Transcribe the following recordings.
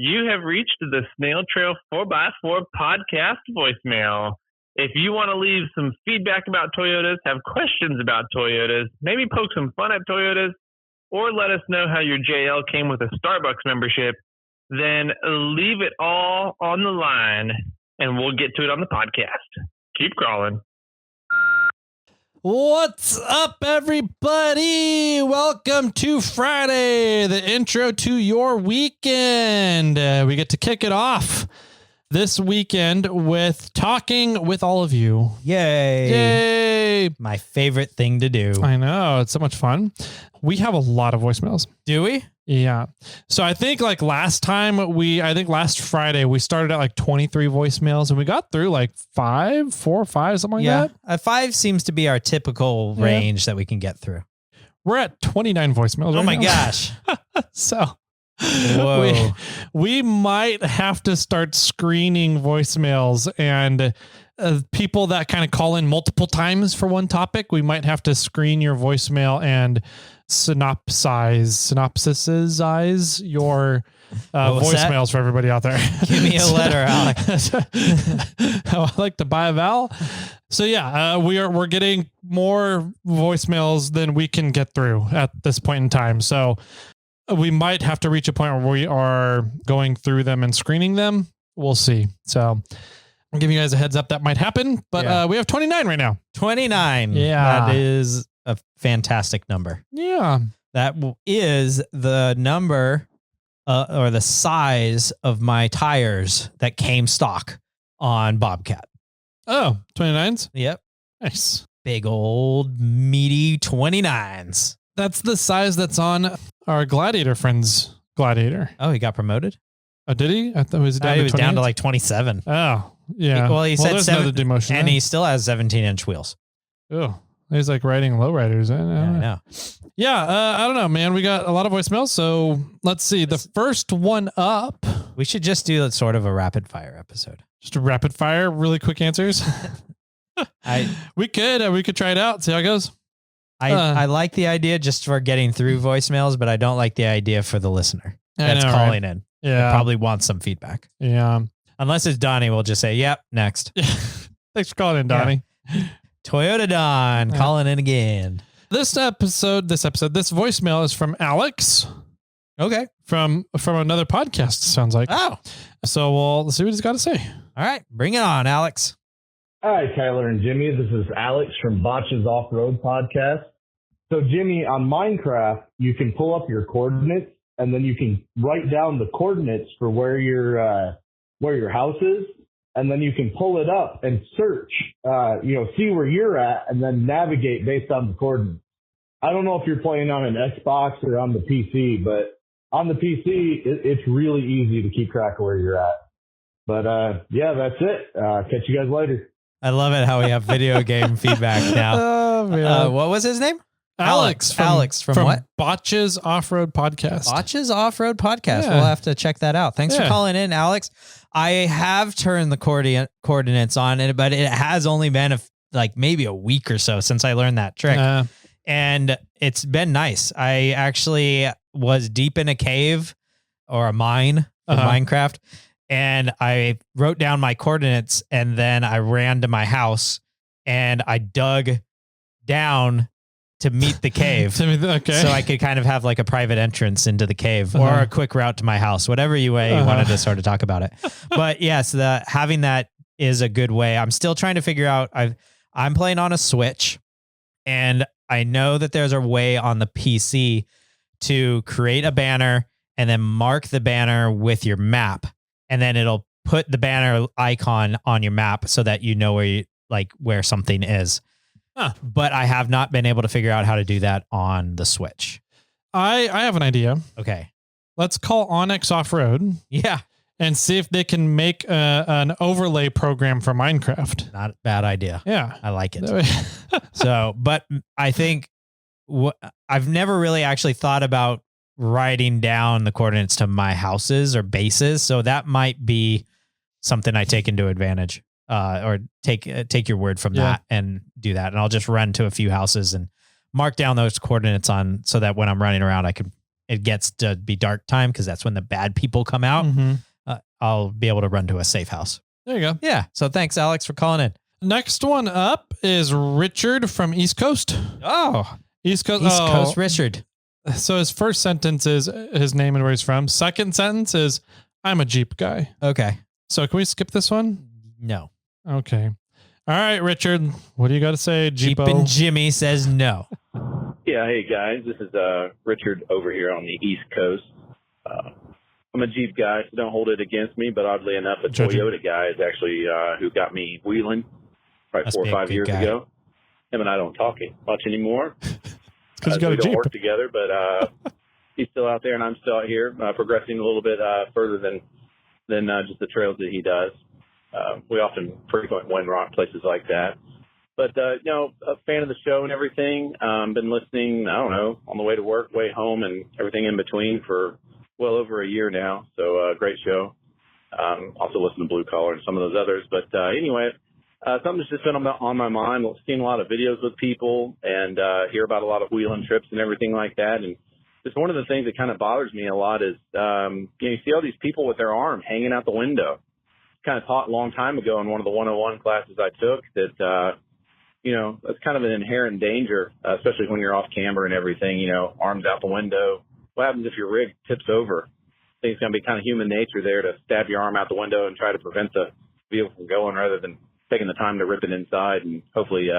You have reached the SnailTrail4x4 Podcast voicemail. If you want to leave some feedback about Toyotas, have questions about Toyotas, maybe poke some fun at Toyotas, or let us know how your JL came with a Starbucks membership, then leave it all on the line and we'll get to it on the podcast. Keep crawling. What's up, everybody? Welcome to Friday, the intro to your weekend. We get to kick it off this weekend with talking with all of you. Yay. Yay. My favorite thing to do. I know. It's so much fun. We have a lot of voicemails. Do we? Yeah. So I think like last Friday, we started at like 23 voicemails and we got through like 4 or 5, something like that. 5 seems to be our typical range that we can get through. We're at 29 voicemails. Oh my gosh. So whoa. We might have to start screening voicemails and people that kind of call in multiple times for one topic. We might have to screen your voicemail and synopsize your voicemails for everybody out there. Give me a letter, Alex. I like to buy a vowel. So yeah, we're getting more voicemails than we can get through at this point in time. So we might have to reach a point where we are going through them and screening them. We'll see. So I'm giving you guys a heads up that might happen, but we have 29 right now. 29. Yeah. That is a fantastic number. Yeah. That is the number or the size of my tires that came stock on Bobcat. Oh, 29s? Yep. Nice. Big old meaty 29s. That's the size that's on our Gladiator friend's Gladiator. Oh, he got promoted? Oh, did he? I thought he was down to like 27. Oh, yeah. He said 7, demotion and he still has 17-inch wheels. Oh, he's like riding lowriders. I know. Yeah, I don't know, man. We got a lot of voicemails, so let's see. The first one up. We should just do sort of a rapid fire episode. Just a rapid fire, really quick answers. We could try it out, see how it goes. I like the idea just for getting through voicemails, but I don't like the idea for the listener that's calling in. Yeah. They probably want some feedback. Yeah. Unless it's Donnie, we'll just say, yep, next. Thanks for calling in, Donnie. Yeah. Toyota Don calling in again. This voicemail is from Alex. Okay. From another podcast, sounds like. Oh. So let's see what he's got to say. All right. Bring it on, Alex. Hi, Tyler and Jimmy. This is Alex from Botches Offroad Podcast. So, Jimmy, on Minecraft, you can pull up your coordinates, and then you can write down the coordinates for where your house is, and then you can pull it up and search, see where you're at, and then navigate based on the coordinates. I don't know if you're playing on an Xbox or on the PC, but on the PC, it's really easy to keep track of where you're at. But, that's it. Catch you guys later. I love it how we have video game feedback now. Oh, man. What was his name? Alex from what? Botches Offroad Podcast. Botches Offroad Podcast. Yeah. We'll have to check that out. Thanks for calling in, Alex. I have turned the coordinates on it, but it has only been maybe a week or so since I learned that trick. And it's been nice. I actually was deep in a cave or a mine in Minecraft, and I wrote down my coordinates, and then I ran to my house and I dug down to meet the cave. Okay. So I could kind of have like a private entrance into the cave or a quick route to my house, whatever way you wanted to sort of talk about it. But yes, having that is a good way. I'm still trying to figure out, I'm playing on a Switch, and I know that there's a way on the PC to create a banner and then mark the banner with your map. And then it'll put the banner icon on your map so that you know where something is. But I have not been able to figure out how to do that on the Switch. I have an idea. Okay. Let's call Onyx Off-Road. Yeah. And see if they can make an overlay program for Minecraft. Not a bad idea. Yeah. I like it. But I think I've never really actually thought about writing down the coordinates to my houses or bases. So that might be something I take into advantage, or take your word from that and do that. And I'll just run to a few houses and mark down those coordinates so that when I'm running around, I can it gets to be dark time, because that's when the bad people come out, I'll be able to run to a safe house. There you go. Yeah. So thanks, Alex, for calling in. Next one up is Richard from East Coast. Oh, East Coast. East Coast Richard. So his first sentence is his name and where he's from. Second sentence is, I'm a Jeep guy. Okay. So can we skip this one? No. Okay. All right, Richard. What do you got to say, Jeep Jeepo? and Jimmy says no. Yeah, hey guys, this is Richard over here on the East Coast. I'm a Jeep guy, so don't hold it against me, but oddly enough, a Toyota guy is actually who got me wheeling probably 4 or 5 years ago. Him and I don't talk much anymore. Because you got we a don't Jeep. work together, but he's still out there and I'm still out here, progressing a little bit further than just the trails that he does. We often frequent Windrock, places like that. But, a fan of the show and everything. Been listening, I don't know, on the way to work, way home, and everything in between for well over a year now. So, great show. Also listen to Blue Collar and some of those others. But anyway, something that's just been on my mind. Seen a lot of videos with people and hear about a lot of wheeling trips and everything like that. And just one of the things that kind of bothers me a lot is, you see all these people with their arm hanging out the window. Kind of taught a long time ago in one of the 101 classes I took that, that's kind of an inherent danger, especially when you're off camber and everything, arms out the window. What happens if your rig tips over? I think it's going to be kind of human nature there to stab your arm out the window and try to prevent the vehicle from going rather than taking the time to rip it inside and hopefully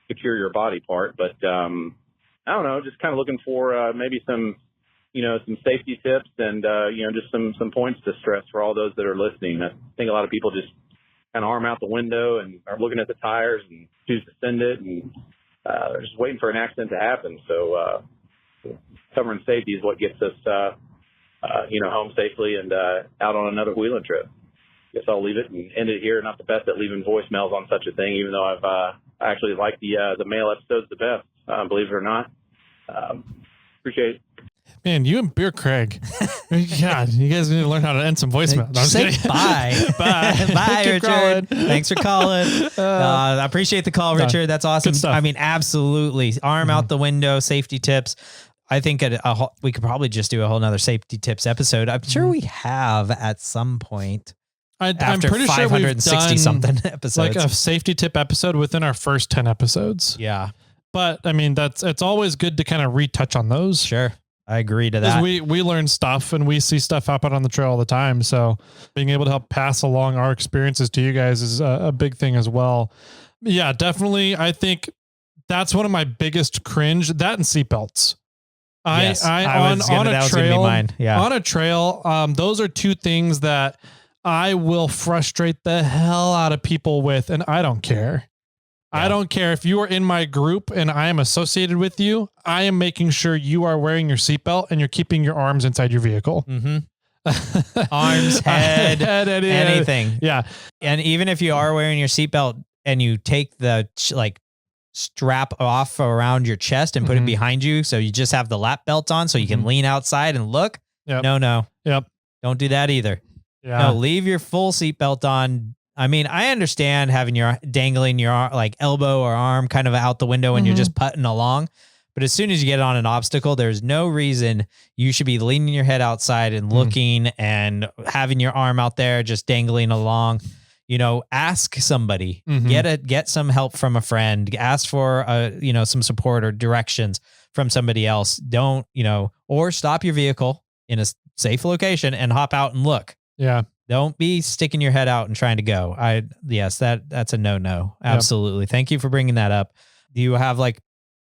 secure your body part. But I don't know, just kind of looking for maybe some safety tips and, just some points to stress for all those that are listening. I think a lot of people just kind of arm out the window and are looking at the tires and choose to send it and they're just waiting for an accident to happen. So covering safety is what gets us, home safely and out on another wheeling trip. Guess I'll leave it and end it here. Not the best at leaving voicemails on such a thing, even though I actually like the mail episodes the best, believe it or not. Appreciate it. Man, you and Beer Craig. God, you guys need to learn how to end some voicemail. No, Say bye. Bye, Richard. Crawling. Thanks for calling. I appreciate the call, Richard. That's awesome. Good stuff. I mean, absolutely. Arm out the window, safety tips. I think we could probably just do a whole nother safety tips episode. I'm sure we have at some point. I'm After pretty sure we've 560 done something episodes. like a safety tip episode within our first 10 episodes. Yeah, But I mean, it's always good to kind of retouch on those. sure. I agree to that. We learn stuff and we see stuff happen on the trail all the time. So being able to help pass along our experiences to you guys is a big thing as well. Yeah, definitely. I think that's one of my biggest cringe, that and seatbelts. Yes, On a trail, those are two things that I will frustrate the hell out of people with, and I don't care. Yeah. I don't care if you are in my group and I am associated with you. I am making sure you are wearing your seatbelt and you're keeping your arms inside your vehicle. Mm-hmm. Arms, head, anything. Yeah. And even if you are wearing your seatbelt and you take the strap off around your chest and put it behind you, so you just have the lap belt on so you can lean outside and look. Yep. No. Yep. Don't do that either. Yeah. No, leave your full seatbelt on. I mean, I understand having your dangling your like elbow or arm kind of out the window when you're just putting along. But as soon as you get on an obstacle, there's no reason you should be leaning your head outside and looking and having your arm out there just dangling along. Ask somebody, get some help from a friend, ask for some support or directions from somebody else. Don't, or stop your vehicle in a safe location and hop out and look. Yeah. Don't be sticking your head out and trying to go. That's a no. Absolutely. Yep. Thank you for bringing that up. Do you have like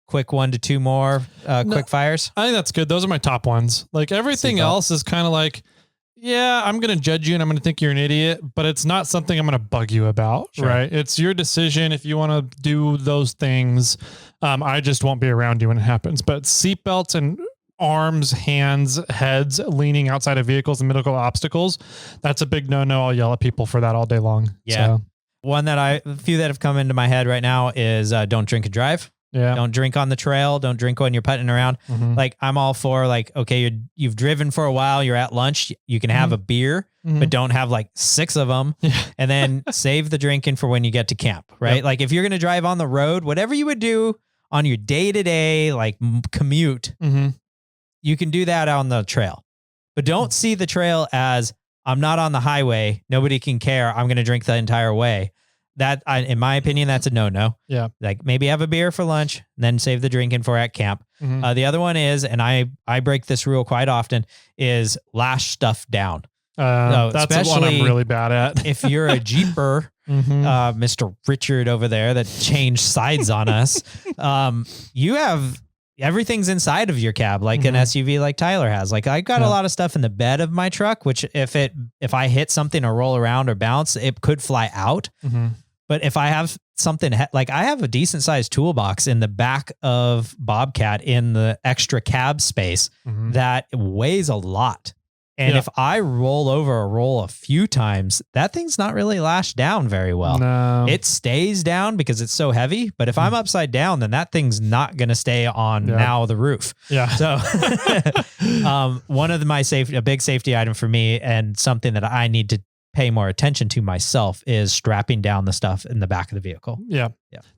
quick 1 to 2 more quick fires? I think that's good. Those are my top ones. Like everything else is kind of like, yeah, I'm going to judge you and I'm going to think you're an idiot, but it's not something I'm going to bug you about. Sure. Right. It's your decision. If you want to do those things, I just won't be around you when it happens. But seatbelts and arms, hands, heads leaning outside of vehicles and middle obstacles, that's a big no. I'll yell at people for that all day long. Yeah. So. A few that have come into my head right now is don't drink and drive. Yeah. Don't drink on the trail. Don't drink when you're putting around. Like I'm all for like, okay, you've driven for a while. You're at lunch. You can have a beer, but don't have like 6 of them and then save the drinking for when you get to camp. Right. Yep. Like if you're going to drive on the road, whatever you would do on your day-to-day, like commute, you can do that on the trail, but don't see the trail as I'm not on the highway. Nobody can care. I'm going to drink the entire way. That, in my opinion, that's a no-no. Yeah. Like maybe have a beer for lunch, then save the drinking for at camp. Mhm. The other one is, and I break this rule quite often, is lash stuff down. That's the one I'm really bad at. If you're a Jeeper, Mr. Richard over there that changed sides on us, you have everything's inside of your cab, like an SUV like Tyler has. Like I got a lot of stuff in the bed of my truck, which if I hit something or roll around or bounce, it could fly out. But if I have something like I have a decent sized toolbox in the back of Bobcat in the extra cab space that weighs a lot. And if I roll over a roll a few times, that thing's not really lashed down very well. No. It stays down because it's so heavy. But if I'm upside down, then that thing's not going to stay on now the roof. Yeah. So one of a big safety item for me and something that I need to pay more attention to myself is strapping down the stuff in the back of the vehicle. Yeah.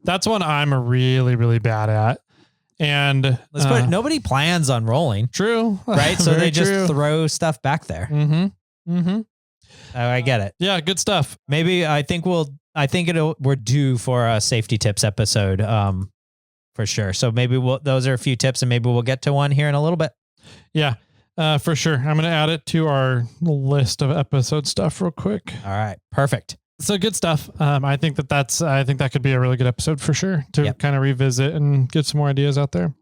That's one I'm really, really bad at. And let's put it, nobody plans on rolling. True. Right. So they just throw stuff back there. I get it. Yeah. Good stuff. Maybe we're due for a safety tips episode. For sure. So maybe those are a few tips and maybe we'll get to one here in a little bit. Yeah, for sure. I'm going to add it to our list of episode stuff real quick. All right. Perfect. So good stuff. I think that could be a really good episode for sure to kind of revisit and get some more ideas out there.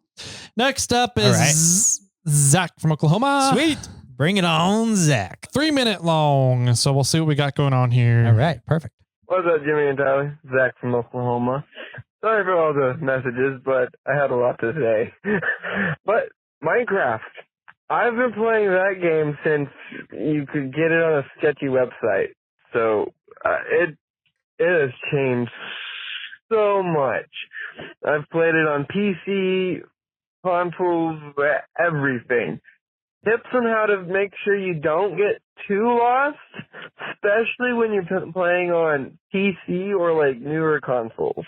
Next up is Zach from Oklahoma. Sweet. Bring it on, Zach. 3 minute long. So we'll see what we got going on here. All right. Perfect. What's up, Jimmy and Tyler? Zach from Oklahoma. Sorry for all the messages, but I had a lot to say. But Minecraft. I've been playing that game since you could get it on a sketchy website. So it has changed so much. I've played it on PC, consoles, everything. Tips on how to make sure you don't get too lost, especially when you're playing on PC or like newer consoles.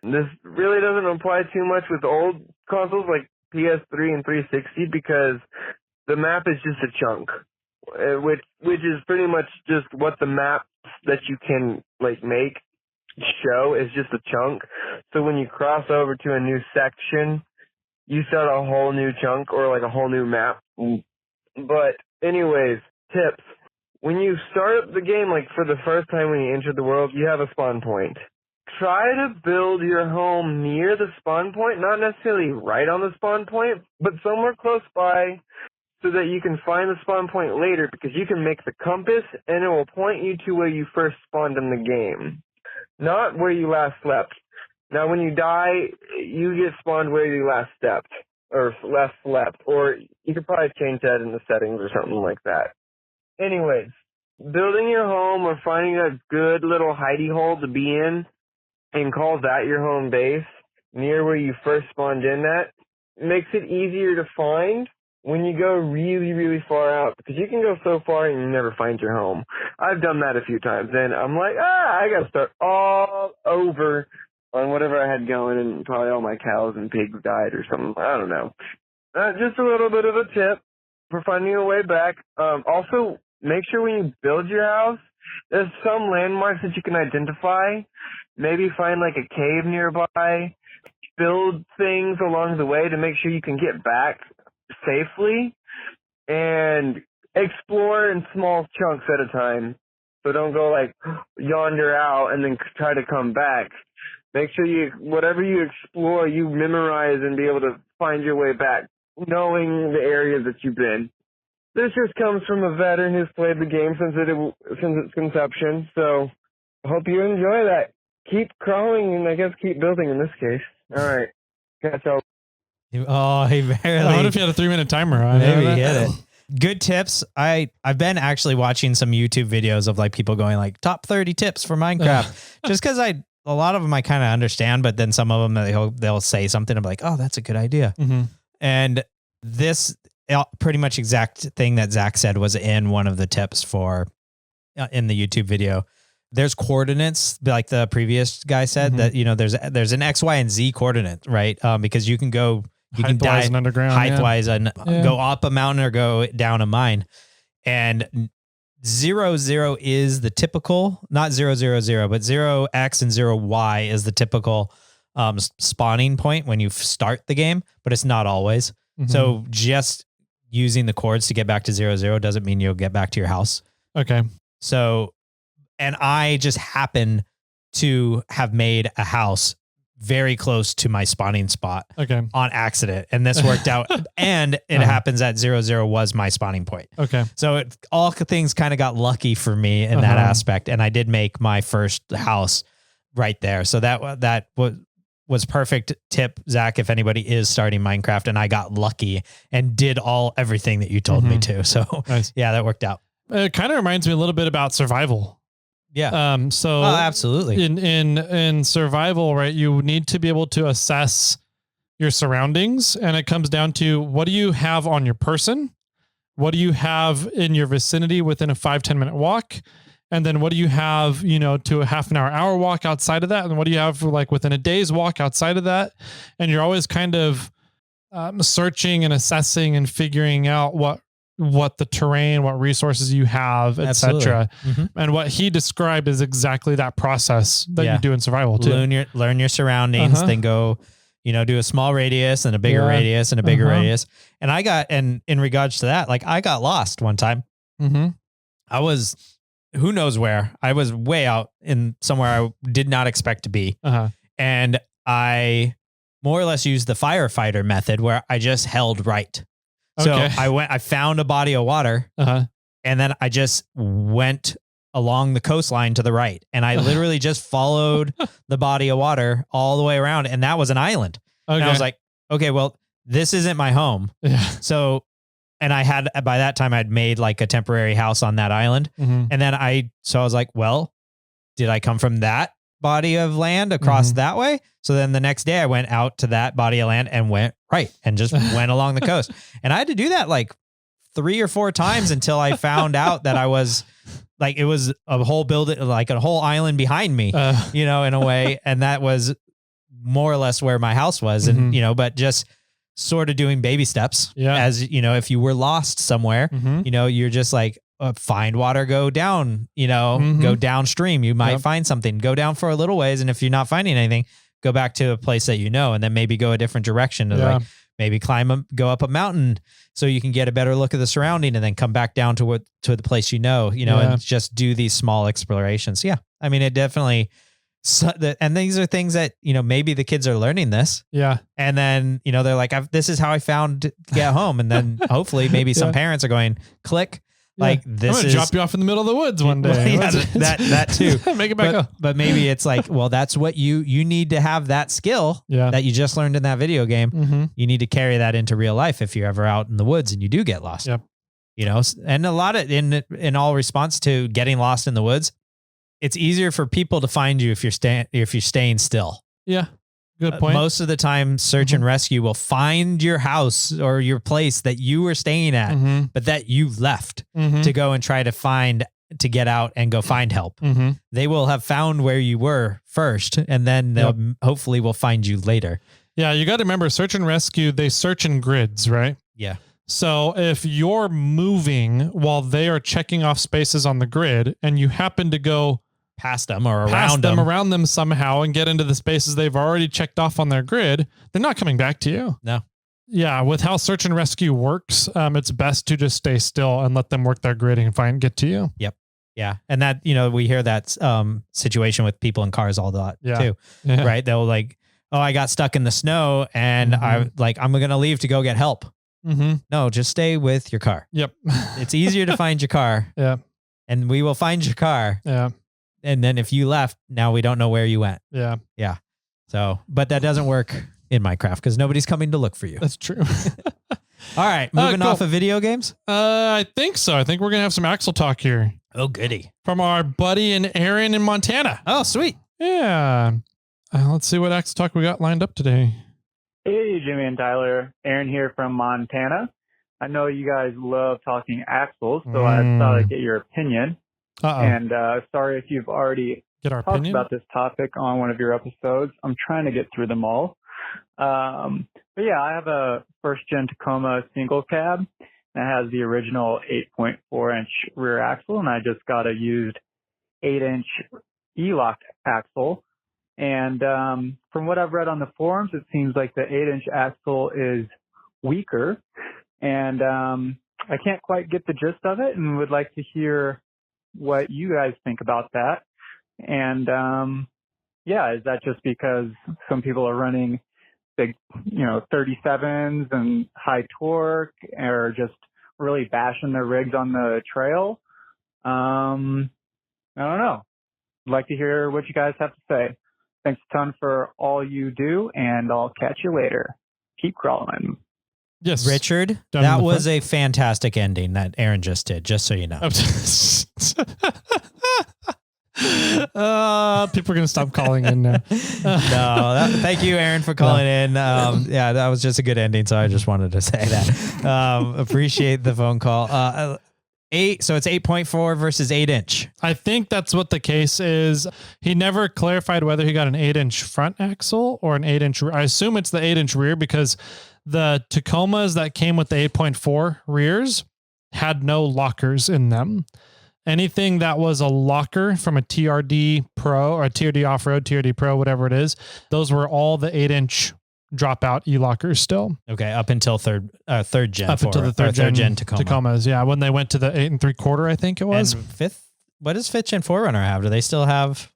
This really doesn't apply too much with old consoles like PS3 and 360 because the map is just a chunk, which is pretty much just what the map that you can like make show is just a chunk. So when you cross over to a new section, you start a whole new chunk or like a whole new map. But anyways, tips. When you start up the game, like for the first time when you enter the world, you have a spawn point. Try to build your home near the spawn point, not necessarily right on the spawn point, but somewhere close by so that you can find the spawn point later because you can make the compass and it will point you to where you first spawned in the game, not where you last slept. Now, when you die, you get spawned where you last stepped or last slept, or you could probably change that in the settings or something like that. Anyways, building your home or finding a good little hidey hole to be in and call that your home base near where you first spawned in at makes it easier to find when you go really, really far out, because you can go so far and you never find your home. I've done that a few times, and I'm like, I got to start all over on whatever I had going, and probably all my cows and pigs died or something. I don't know. Just a little bit of a tip for finding your way back. Also, make sure when you build your house, there's some landmarks that you can identify. Maybe find like a cave nearby. Build things along the way to make sure you can get back safely, and explore in small chunks at a time. So don't go like yonder out and then try to come back. Make sure whatever you explore, you memorize and be able to find your way back, knowing the areas that you've been. This just comes from a veteran who's played the game since its conception. So I hope you enjoy that. Keep crawling and I guess keep building in this case. All right. Catch y'all. Oh, he barely. What if you had a 3 minute timer on? Maybe he hit it. Good tips. I've been actually watching some YouTube videos of like people going like top 30 tips for Minecraft, just because a lot of them I kind of understand, but then some of them they'll say something. I'm like, oh, that's a good idea. And this pretty much exact thing that Zach said was in one of the tips for in the YouTube video. There's coordinates, like the previous guy said, that, you know, there's an X, Y, and Z coordinate, right? Because you can go You can Height-wise die and underground. height-wise and go up a mountain or go down a mine. And 0-0 is the typical, not 0-0-0, but 0x and 0y is the typical spawning point when you start the game, but it's not always. Mhm. So just using the chords to get back to 0-0 doesn't mean you'll get back to your house. Okay. So, and I just happen to have made a house very close to my spawning spot Okay. on accident. And this worked out. And it happens that 0-0 was my spawning point. Okay. So all things kind of got lucky for me in that aspect. And I did make my first house right there. So that was perfect tip, Zach, if anybody is starting Minecraft. And I got lucky and did everything that you told me to. So Nice. yeah, that worked out. It kind of reminds me a little bit about survival. Yeah. So absolutely. In survival, right, you need to be able to assess your surroundings, and it comes down to what do you have on your person? What do you have in your vicinity within a 5-10 minute walk? And then what do you have, to a half an hour walk outside of that? And what do you have like within a day's walk outside of that? And you're always kind of searching and assessing and figuring out what the terrain, what resources you have, etc. And what he described is exactly that process that you do in survival too. Learn your surroundings, then go, do a small radius and a bigger radius and a bigger radius. And in regards to that, like I got lost one time. I was, who knows where. I was way out in somewhere I did not expect to be. And I more or less used the firefighter method where I just held right. So I found a body of water and then I just went along the coastline to the right. And I literally just followed the body of water all the way around. And that was an island. And I was like, okay, well, this isn't my home. Yeah. So, and by that time I'd made like a temporary house on that island. And then I was like, well, did I come from that body of land across that way? So then the next day I went out to that body of land and went right and just went along the coast. And I had to do that like 3 or 4 times until I found out that I was like, it was a whole building, like a whole island behind me, in a way. And that was more or less where my house was. And, but just sort of doing baby steps as, if you were lost somewhere, you're just like, find water, go down, go downstream. You might find something, go down for a little ways. And if you're not finding anything, go back to a place that and then maybe go a different direction. Like maybe go up a mountain so you can get a better look at the surrounding and then come back down to the place, and just do these small explorations. Yeah. I mean, it definitely, and these are things that, maybe the kids are learning this. Yeah. And then, they're like, this is how I found to get home. And then hopefully maybe some parents are going, click. Like this I'm gonna drop you off in the middle of the woods one day. that too. Make it back up. But maybe it's like, well, that's what you need to have that skill that you just learned in that video game. You need to carry that into real life if you're ever out in the woods and you do get lost. Yep. And a lot of in all response to getting lost in the woods, it's easier for people to find you if you're staying still. Yeah. Good point. Most of the time, search and rescue will find your house or your place that you were staying at, but that you left to go and try to get out and go find help. They will have found where you were first, and then they'll hopefully will find you later. Yeah. You got to remember, search and rescue, they search in grids, right? Yeah. So if you're moving while they are checking off spaces on the grid and you happen to go past them or around them somehow and get into the spaces they've already checked off on their grid, they're not coming back to you. No. Yeah. With how search and rescue works, it's best to just stay still and let them work their grid and get to you. Yep. Yeah. And that, we hear that situation with people in cars all the lot too, right? They'll like, oh, I got stuck in the snow and I'm going to leave to go get help. No, just stay with your car. Yep. It's easier to find your car. Yeah. And we will find your car. Yeah. And then if you left, now we don't know where you went. Yeah. Yeah. So, but that doesn't work in Minecraft because nobody's coming to look for you. That's true. All right. Moving off of video games. I think so. I think we're going to have some Axel talk here. Oh, goody. From our buddy and Arron in Montana. Oh, sweet. Yeah. Let's see what Axel talk we got lined up today. Hey, Jimmy and Tyler. Aaron here from Montana. I know you guys love talking axles, so I thought I'd get your opinion. And sorry if you've already talked about this topic on one of your episodes. I'm trying to get through them all. But yeah, I have a first gen Tacoma single cab that has the original 8.4 inch rear axle, and I just got a used 8-inch E-lock axle. And from what I've read on the forums, it seems like the 8-inch axle is weaker. And I can't quite get the gist of it, and would like to hear what you guys think about that. And yeah, is that just because some people are running big, 37s and high torque, or just really bashing their rigs on the trail? I don't know. I'd like to hear what you guys have to say. Thanks a ton for all you do, and I'll catch you later. Keep crawling. Yes. Richard, that was a fantastic ending that Arron just did, just so you know. People are going to stop calling in now. Thank you, Arron, for calling in. Yeah, that was just a good ending, so I just wanted to say that. Appreciate the phone call. So it's 8.4 versus 8-inch. I think that's what the case is. He never clarified whether he got an 8-inch front axle or an 8-inch. I assume it's the 8-inch rear, because the Tacomas that came with the 8.4 rears had no lockers in them. Anything that was a locker from a TRD Pro or a TRD Off-Road, TRD Pro, whatever it is, those were all the 8-inch dropout E-lockers still. Okay, up until third gen. Up until the third gen Tacomas. Yeah, when they went to the 8 3/4, I think it was. And fifth. What does 5th Gen 4Runner have? Do they still have?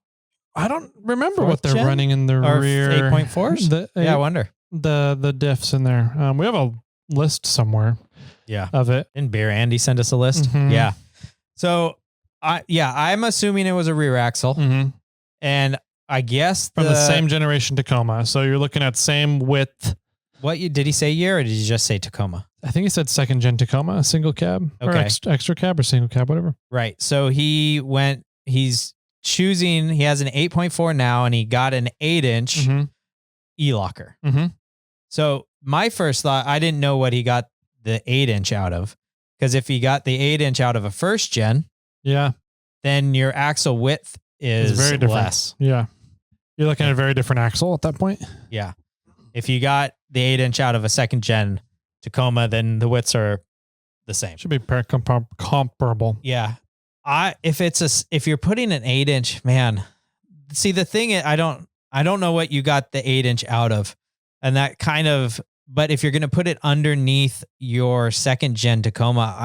I don't remember what they're running in the rear. 8.4s? Yeah, I wonder. The diffs in there. We have a list somewhere. Yeah, of it. Didn't Beer Andy send us a list? Mm-hmm. Yeah. So I'm assuming it was a rear axle, and I guess from the same generation Tacoma. So you're looking at same width. Did he say year, or did he just say Tacoma? I think he said 2nd gen Tacoma, single cab, or extra cab, or single cab, whatever. Right. So he has an 8.4 now, and he got an 8-inch E-locker. So my first thought, I didn't know what he got the 8-inch out of, because if he got the 8-inch out of a first gen, then your axle width is very different. Less. Yeah. You're looking at a very different axle at that point. Yeah. If you got the 8-inch out of a 2nd gen Tacoma, then the widths are the same. Should be comparable. Yeah. If you're putting an 8-inch, man, see, the thing is, I don't know what you got the 8-inch out of, and that kind of, but if you're going to put it underneath your 2nd gen Tacoma,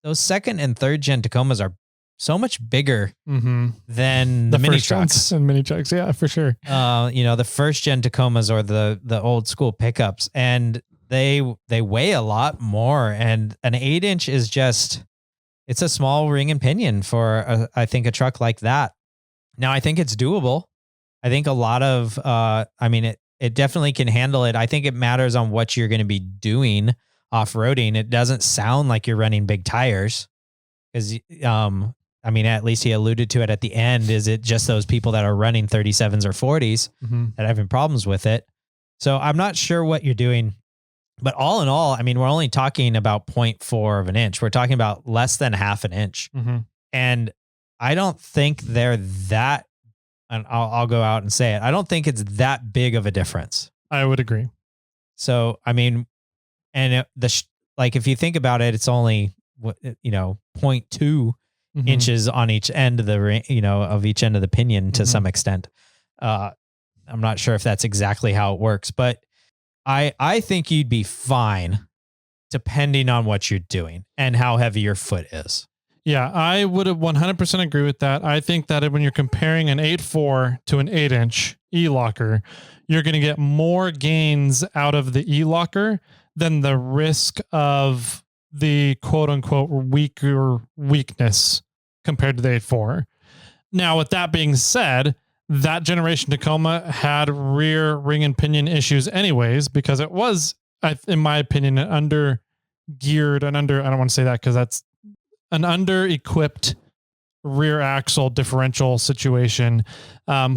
those 2nd and 3rd gen Tacomas are so much bigger than the mini trucks and mini trucks. Yeah, for sure. The 1st gen Tacomas or the old school pickups, and they weigh a lot more. And an 8-inch is it's a small ring and pinion for I think a truck like that. Now I think it's doable. I think a lot of, it definitely can handle it. I think it matters on what you're going to be doing off-roading. It doesn't sound like you're running big tires, because at least he alluded to it at the end. Is it just those people that are running 37s or 40s that are having problems with it? So I'm not sure what you're doing, but all in all, we're only talking about 0.4 of an inch. We're talking about less than half an inch. And I don't think they're that, and I'll go out and say it, I don't think it's that big of a difference. I would agree. So, if you think about it, it's only, 0.2 inches on each end of the, of each end of the pinion to some extent. I'm not sure if that's exactly how it works, but I think you'd be fine depending on what you're doing and how heavy your foot is. Yeah, I would have 100% agree with that. I think that when you're comparing an 8.4 to an 8-inch E-locker, you're going to get more gains out of the E-locker than the risk of the quote unquote weakness compared to the 8.4. Now, with that being said, that generation Tacoma had rear ring and pinion issues anyways, because it was, in my opinion, an under-geared, I don't want to say that because that's an under-equipped rear axle differential situation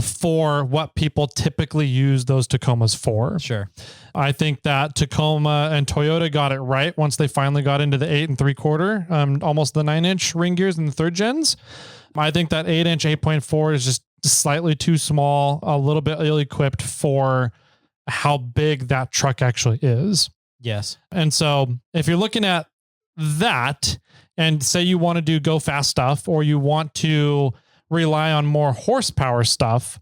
for what people typically use those Tacomas for. Sure. I think that Tacoma and Toyota got it right once they finally got into the 8 3/4, almost the 9-inch ring gears in the 3rd gens. I think that 8-inch 8.4 is just slightly too small, a little bit ill-equipped for how big that truck actually is. Yes. And so if you're looking at that and say you want to do go fast stuff, or you want to rely on more horsepower stuff,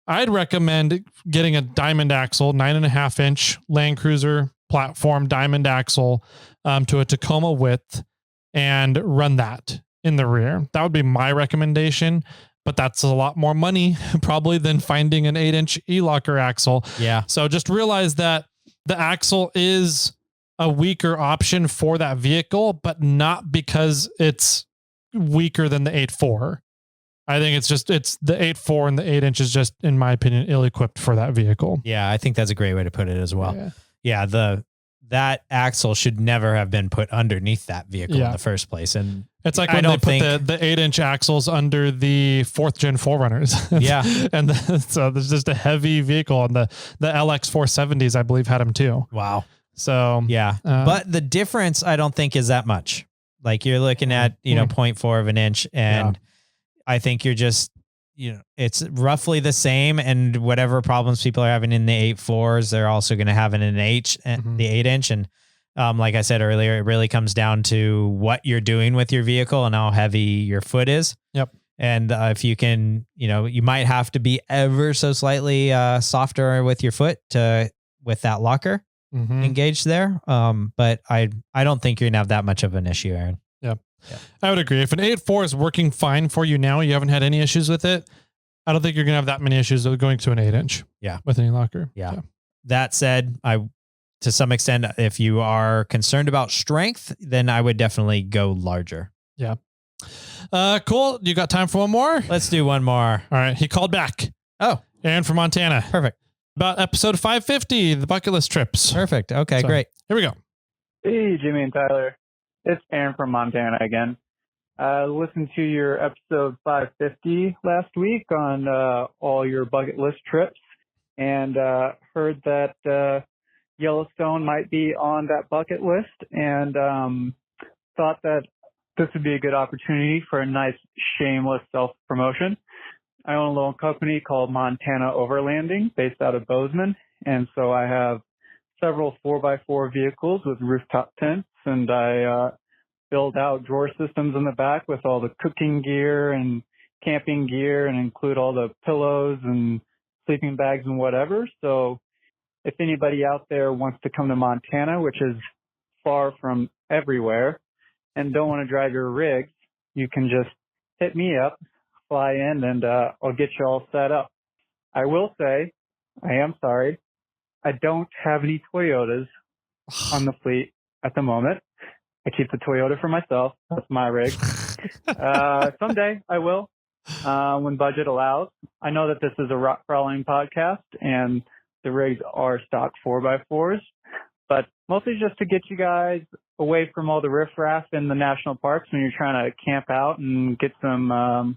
I'd recommend getting a diamond axle, 9.5 inch Land Cruiser platform diamond axle to a Tacoma width, and run that in the rear. That would be my recommendation, but that's a lot more money probably than finding an 8-inch E-locker axle. Yeah. So just realize that the axle is a weaker option for that vehicle, but not because it's weaker than the 8.4. I think it's the 8.4 and the 8-inch is just, in my opinion, ill-equipped for that vehicle. Yeah, I think that's a great way to put it as well. Yeah, that axle should never have been put underneath that vehicle in the first place. And it's like when they put the 8-inch axles under the 4th gen 4Runners. Yeah. And so there's just a heavy vehicle, and the LX 470s, I believe, had them too. Wow. So yeah, but the difference I don't think is that much. Like you're looking at, 0.4 of an inch, and I think you're just, it's roughly the same, and whatever problems people are having in the 8.4s, they're also going to have in an the 8-inch. And like I said earlier, it really comes down to what you're doing with your vehicle and how heavy your foot is. Yep. And if you can, you might have to be ever so slightly softer with your foot with that locker engaged there. But I don't think you're going to have that much of an issue, Aaron. Yeah. I would agree. If an 8.4 is working fine for you now, you haven't had any issues with it, I don't think you're going to have that many issues with going to an 8-inch. Yeah. With any locker. Yeah. That said, to some extent, if you are concerned about strength, then I would definitely go larger. Yeah. Cool. You got time for one more? Let's do one more. All right. He called back. Oh, Aaron from Montana. Perfect. About episode 550, the bucket list trips. Perfect. Okay, great. Here we go. Hey, Jimmy and Tyler. It's Arron from Montana again. Listened to your episode 550 last week on all your bucket list trips, and heard that Yellowstone might be on that bucket list, and thought that this would be a good opportunity for a nice, shameless self-promotion. I own a little company called Montana Overlanding, based out of Bozeman, and so I have several 4x4 vehicles with rooftop tents, and I build out drawer systems in the back with all the cooking gear and camping gear, and include all the pillows and sleeping bags and whatever. So if anybody out there wants to come to Montana, which is far from everywhere, and don't want to drive your rigs, you can just hit me up, fly in, and I'll get you all set up. I will say, I am sorry, I don't have any Toyotas on the fleet at the moment. I keep the Toyota for myself. That's my rig. Someday I will, when budget allows. I know that this is a rock crawling podcast, and the rigs are stock 4x4s, but mostly just to get you guys away from all the riffraff in the national parks when you're trying to camp out and get some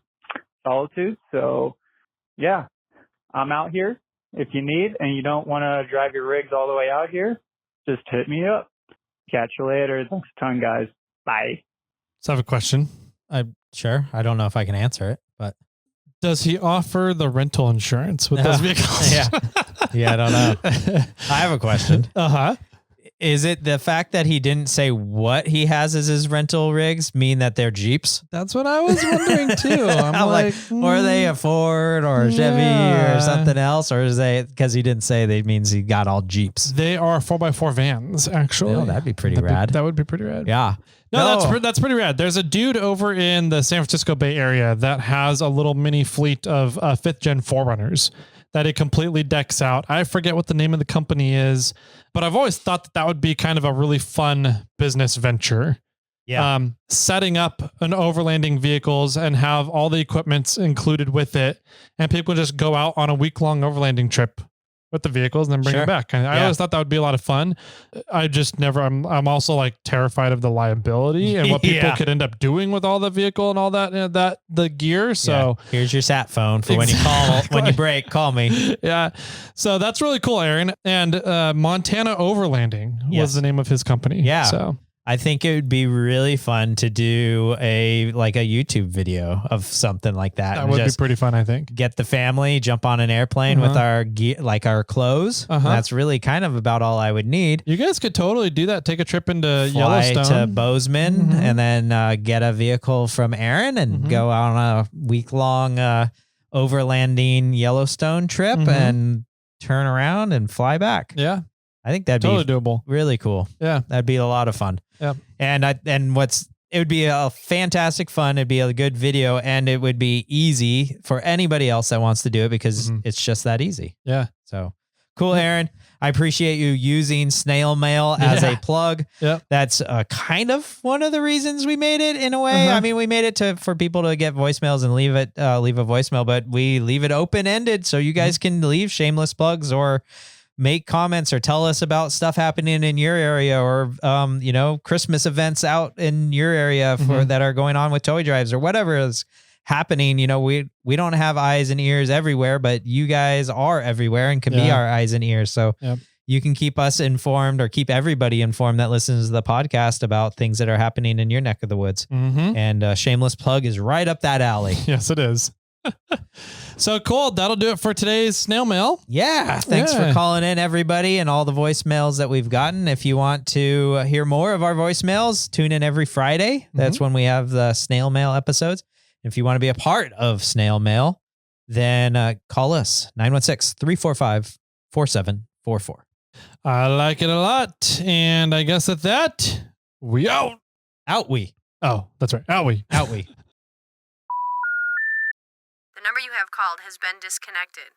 solitude. So, yeah, I'm out here. If you need and you don't want to drive your rigs all the way out here, just hit me up. Catch you later. Thanks a ton, guys. Bye. So I have a question. Sure. I don't know if I can answer it, but does he offer the rental insurance with those vehicles? Yeah, I don't know. I have a question. Uh-huh. Is it the fact that he didn't say what he has as his rental rigs mean that they're Jeeps? That's what I was wondering too. I'm like, or are they a Ford or a Chevy or something else? Or is they, because he didn't say they means he got all Jeeps? They are 4x4 vans, actually. Oh, that'd be pretty rad. That would be pretty rad. Yeah. No, that's pretty rad. There's a dude over in the San Francisco Bay Area that has a little mini fleet of 5th gen 4Runners that it completely decks out. I forget what the name of the company is, but I've always thought that would be kind of a really fun business venture. Yeah. Setting up an overlanding vehicles and have all the equipment included with it, and people just go out on a week-long overlanding trip with the vehicles and then bring them back. And I always thought that would be a lot of fun. I just never, I'm also like terrified of the liability and what people could end up doing with all the vehicle and all that, the gear. So here's your sat phone for when you call, when you break, call me. Yeah. So that's really cool, Aaron. And Montana Overlanding was the name of his company. Yeah. So I think it would be really fun to do a YouTube video of something like that. That would be pretty fun, I think. Get the family, jump on an airplane with our gear, like our clothes. That's really kind of about all I would need. You guys could totally do that. Take a trip into Fly Yellowstone. to Bozeman and then get a vehicle from Arron and go on a week-long overlanding Yellowstone trip and turn around and fly back. Yeah. I think that'd totally be doable. Really cool. Yeah. That'd be a lot of fun. Yeah. It would be a fantastic fun. It'd be a good video and it would be easy for anybody else that wants to do it because it's just that easy. Yeah. So cool, Arron. I appreciate you using SnailMail as a plug. Yep. That's kind of one of the reasons we made it in a way. I mean, we made it for people to get voicemails and leave a voicemail, but we leave it open-ended so you guys can leave shameless plugs or make comments or tell us about stuff happening in your area or, Christmas events out in your area that are going on with toy drives or whatever is happening. We don't have eyes and ears everywhere, but you guys are everywhere and can be our eyes and ears. So you can keep us informed or keep everybody informed that listens to the podcast about things that are happening in your neck of the woods. And shameless plug is right up that alley. Yes, it is. So cool. That'll do it for today's snail mail. Yeah. Thanks for calling in, everybody, and all the voicemails that we've gotten. If you want to hear more of our voicemails, tune in every Friday. That's when we have the snail mail episodes. If you want to be a part of snail mail, then call us 916-345-4744. I like it a lot. And I guess at that, we out. Out we. Oh, that's right. Out we. Out we. The number you have called has been disconnected.